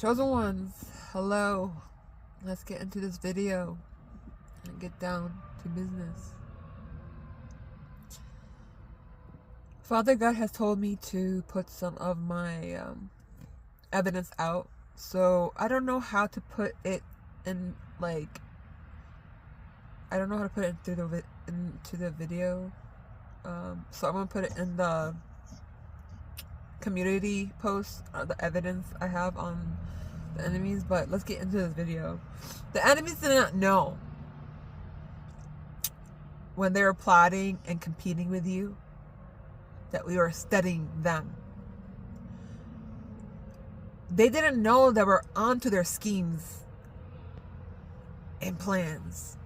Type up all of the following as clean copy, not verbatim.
Chosen ones, hello. Let's get into this video and get down to business. Father God has told me to put some of my evidence out, so I don't know how to put it in, I don't know how to put it into the video, so I'm gonna put it in the community post, the evidence I have on the enemies. But let's get into this video. The enemies did not know when they were plotting and competing with you that we were studying them. They didn't know that we're onto their schemes and plans.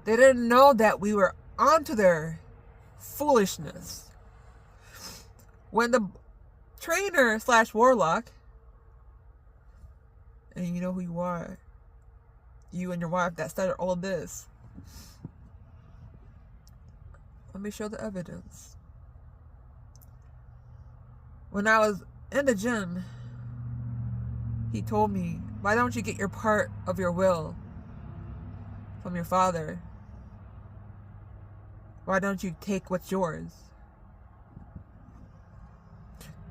They didn't know that we were onto their foolishness. When the trainer / warlock, and you know who you are, you and your wife that started all this. Let me show the evidence. When I was in the gym, he told me, why don't you get your part of your will from your father? Why don't you take what's yours?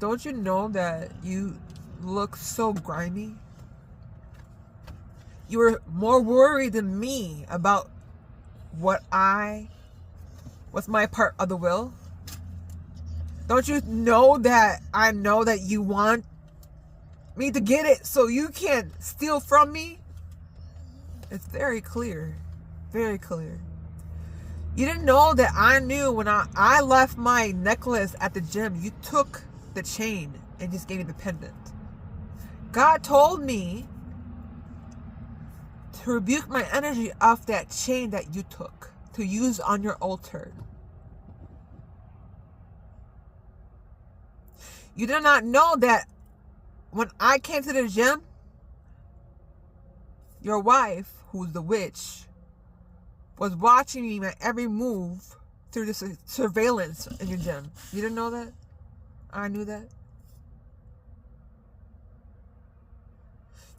Don't you know that you look so grimy? You were more worried than me about what's my part of the will? Don't you know that I know that you want me to get it so you can steal from me? It's very clear. Very clear. You didn't know that I knew when I left my necklace at the gym, you took the chain and just gave me the pendant. God told me to rebuke my energy off that chain that you took to use on your altar. You did not know that when I came to the gym, your wife, who's the witch, was watching me my every move through the surveillance in your gym. You didn't know that? I knew that.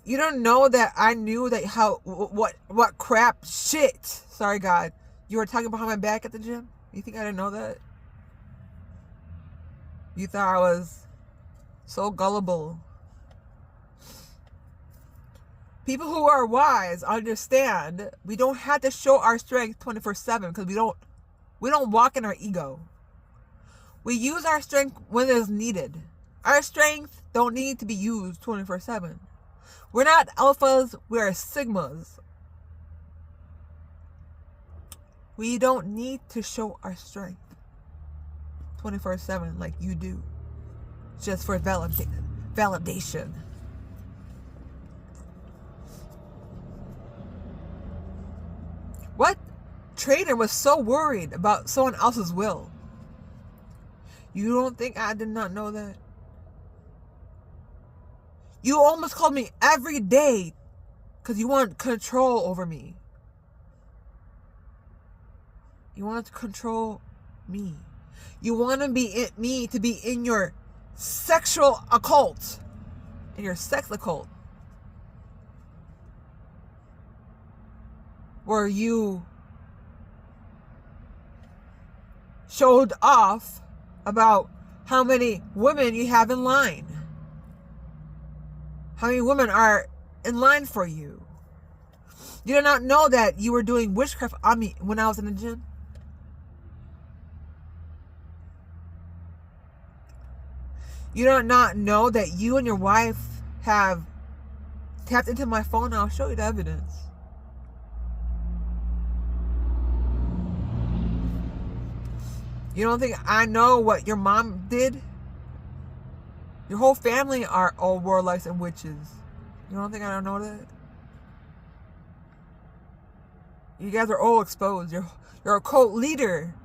You don't know that I knew that what crap shit, sorry God, you were talking behind my back at the gym? You think I didn't know that? You thought I was so gullible. People who are wise understand we don't have to show our strength 24/7 because we don't walk in our ego. We use our strength when it is needed. Our strength don't need to be used 24/7. We're not alphas, we're sigmas. We don't need to show our strength 24/7 like you do, just for validation. What trainer was so worried about someone else's will? You don't think I did not know that? You almost called me every day because you want control over me. You want to control me. You want me to be in your sexual occult, in your sex occult, where you showed off about how many women you have in line. How many women are in line for you? You did not know that you were doing witchcraft on me when I was in the gym? You do not know that you and your wife have tapped into my phone? I'll show you the evidence. You don't think I know what your mom did? Your whole family are all warlocks and witches. You don't think I don't know that? You guys are all exposed. You're a cult leader.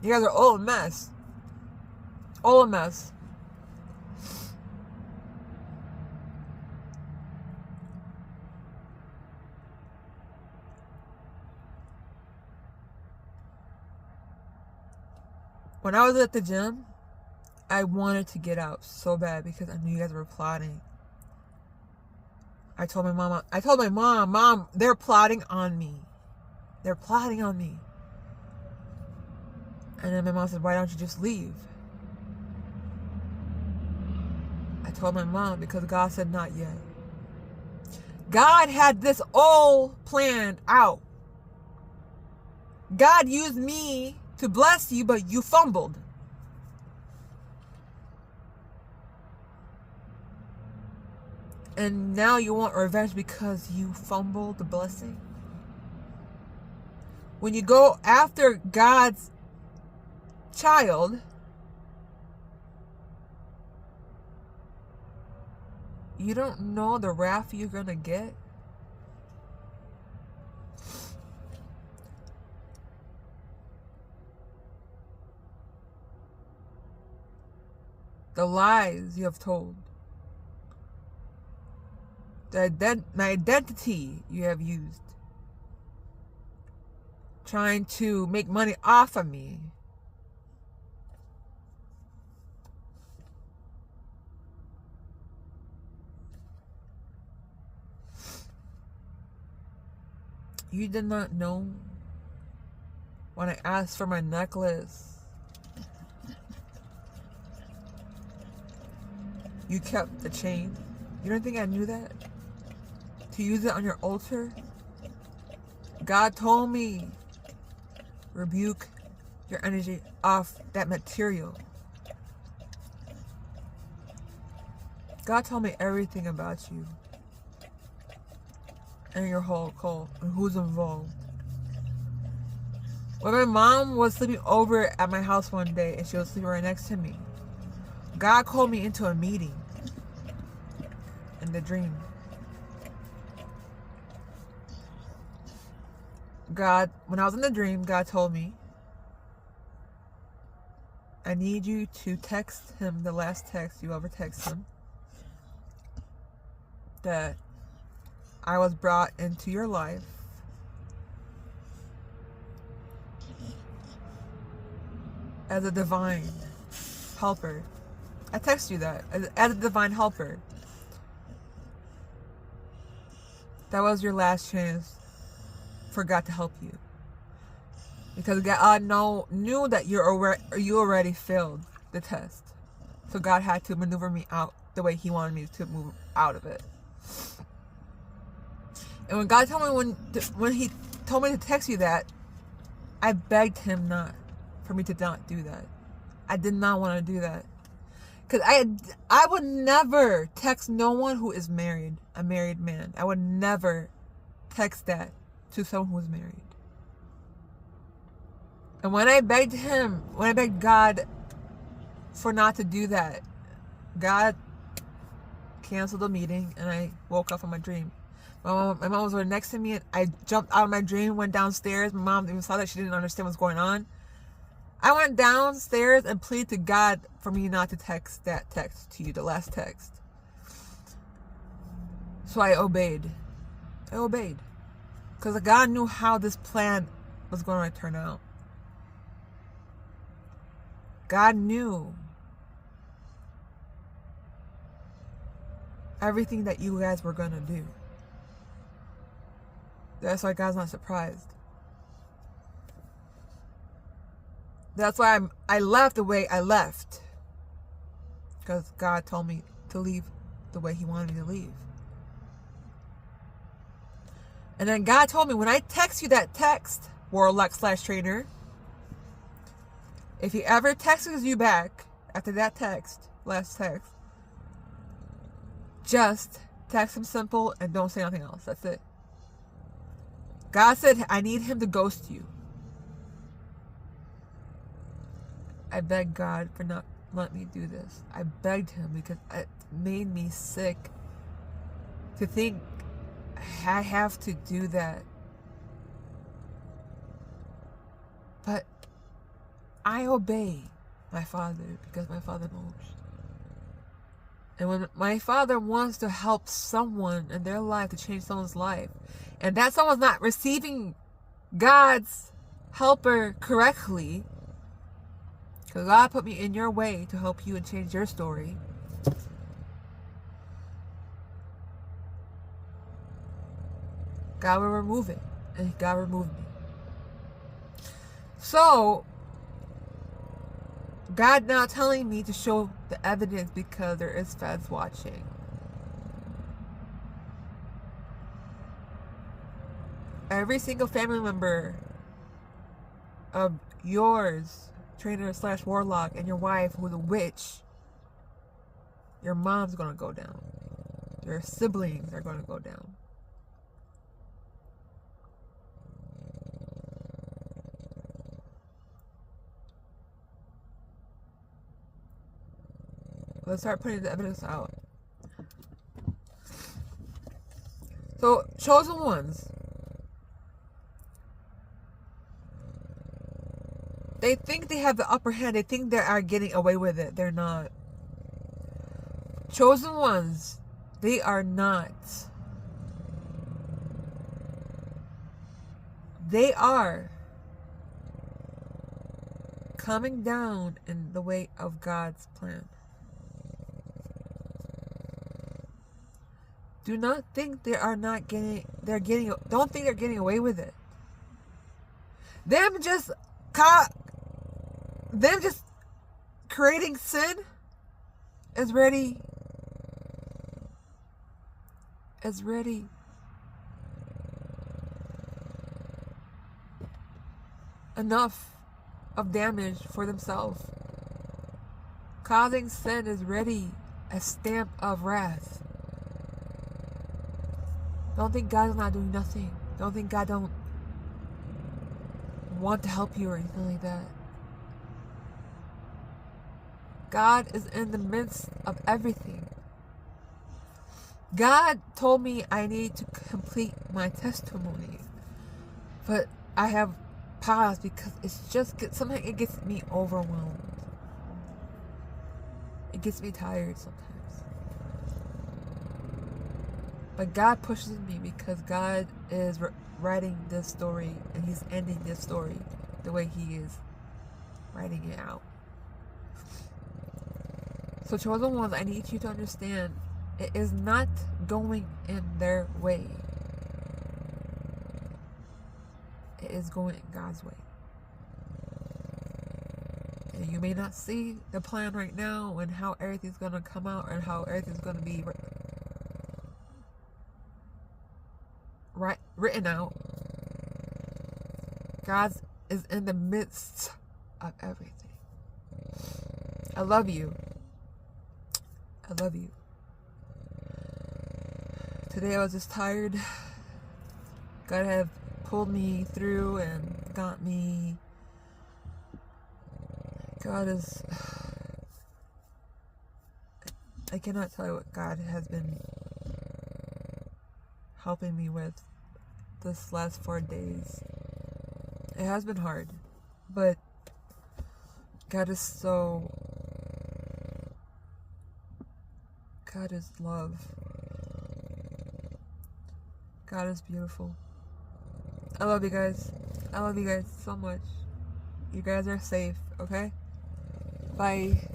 You guys are all a mess. All a mess. When I was at the gym, I wanted to get out so bad because I knew you guys were plotting. I told my mom, they're plotting on me. They're plotting on me. And then my mom said, why don't you just leave? I told my mom, because God said not yet. God had this all planned out. God used me to bless you, but you fumbled. And now you want revenge because you fumbled the blessing? When you go after God's child, you don't know the wrath you're going to get? The lies you have told. My identity you have used. Trying to make money off of me. You did not know when I asked for my necklace. You kept the chain. You don't think I knew that? To use it on your altar? God told me, rebuke your energy off that material. God told me everything about you and your whole cult and who's involved. When my mom was sleeping over at my house one day and she was sleeping right next to me, God called me into a meeting in the dream. When I was in the dream, God told me, I need you to text him the last text you ever text him, that I was brought into your life as a divine helper. I text you that as a divine helper. That was your last chance for God to help you, because God knew that you already failed the test, so God had to maneuver me out the way He wanted me to move out of it. And when God told me when He told me to text you that, I begged Him not for me to not do that. I did not want to do that, because I would never text no one who is married, a married man. I would never text that to someone who is married. And when I begged God for not to do that, God canceled the meeting, and I woke up from my dream. My mom was right next to me, and I jumped out of my dream, went downstairs. My mom even saw that. She didn't understand what's going on. I went downstairs and pleaded to God for me not to text that text to you, the last text. So I obeyed. Because God knew how this plan was going to turn out. God knew everything that you guys were going to do. That's why God's not surprised. That's why I left the way I left. Because God told me to leave the way He wanted me to leave. And then God told me, when I text you that text, Warlock/Trainer, if He ever texts you back after that text, last text, just text him simple and don't say nothing else. That's it. God said, I need him to ghost you. I begged God for not letting me do this. I begged Him because it made me sick to think I have to do that. But I obey my Father because my Father knows. And when my Father wants to help someone in their life, to change someone's life, and that someone's not receiving God's helper correctly, because God put me in your way to help you and change your story, God will remove it. And God removed me. So, God not telling me to show the evidence because there is feds watching. Every single family member of yours, trainer / warlock, and your wife who's a witch, your mom's gonna go down. Your siblings are gonna go down. Let's start putting the evidence out. So, chosen ones. They think they have the upper hand. They think they are getting away with it. They're not. Chosen ones, they are not. They are coming down in the way of God's plan. Do not think they are not getting, don't think they're getting away with it. Them just creating sin is ready enough of damage for themselves. Causing sin is ready a stamp of wrath. Don't think God's not doing nothing. Don't think God don't want to help you or anything like that. God is in the midst of everything. God told me I need to complete my testimony, but I have paused because it's just sometimes it gets me overwhelmed. It gets me tired sometimes. But God pushes me because God is writing this story and He's ending this story the way He is writing it out. So chosen ones, I need you to understand it is not going in their way. It is going in God's way. And you may not see the plan right now and how everything's going to come out and how everything's going to be written out. God is in the midst of everything. I love you. I love you. Today I was just tired. God had pulled me through and got me. God is... I cannot tell you what God has been helping me with this last 4 days. It has been hard, but God is so... God is love. God is beautiful. I love you guys. I love you guys so much. You guys are safe, okay? Bye.